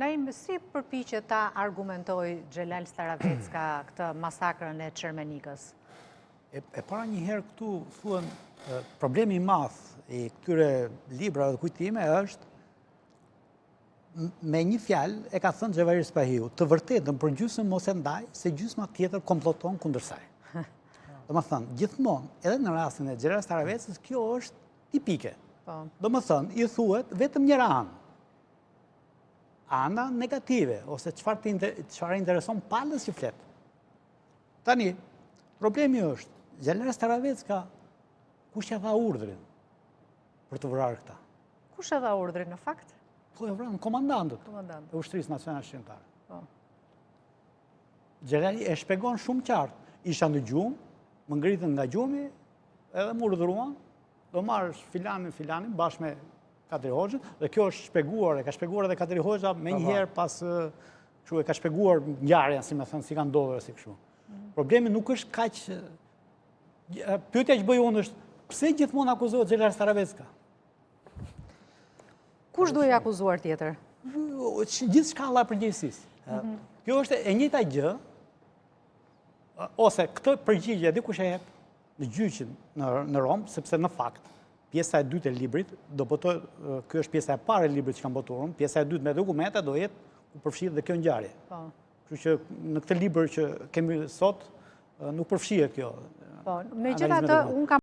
Naim, si përpiqet ta argumentoj Xhelal Staravecka këtë masakrën e Çermenikës? E para një herë këtu thuan problemi i madh i këtyre librave dhe kujtime është me një fjalë e ka thënë Xhevairi Spahiu, të vërtetën për gjysmën mos e ndaj se gjysma tjetër komploton kundër saj. Domethënë, gjithmonë, edhe në rastin e Xhelal Staraveckës, kjo është tipike. Domethënë, i thuhet vetëm njëra anë. Ana negative, ose çfarë intereson palës që flet. Tani, problemi është, Xhelal Staravecka, kush e dha urdhrin për të vrarë këta? Kush e dha urdhrin në fakt? Po e vranë komandantët e ushtrisë nacionale shqiptare. Xhelali e shpjegon shumë qartë. Isha në gjumë, më ngritën nga gjumi, edhe më urdhëruan, do marrësh filanin bashkë me Katri Hoxhën, dhe kjo është shpjeguar, e ka shpjeguar edhe Katri Hoxha me njëherë pas e ka shpjeguar ngjarjen, si me thënë, si ka ndodhur si kështu. Problemi nuk është kaq. Pyetja që bëj unë është, pse gjithmonë akuzohet Xhelal Staravecka? Kush duhet akuzuar tjetër? Gjithë shkalla e përgjegjësisë. Kjo është e njëjta gjë, ose këtë përgjigje dikush e jep në gjyqin në Rom, sepse në fakt pjesa e dytë e librit, do botoj, kjo është pjesa e parë e librit që kam botuar, pjesa e dytë me dokumenta do jetë ku përfshihet dhe kjo ngjarje. Kështu që në këtë libër që kemi sot nuk përfshihet kjo. Megjithatë, unë kam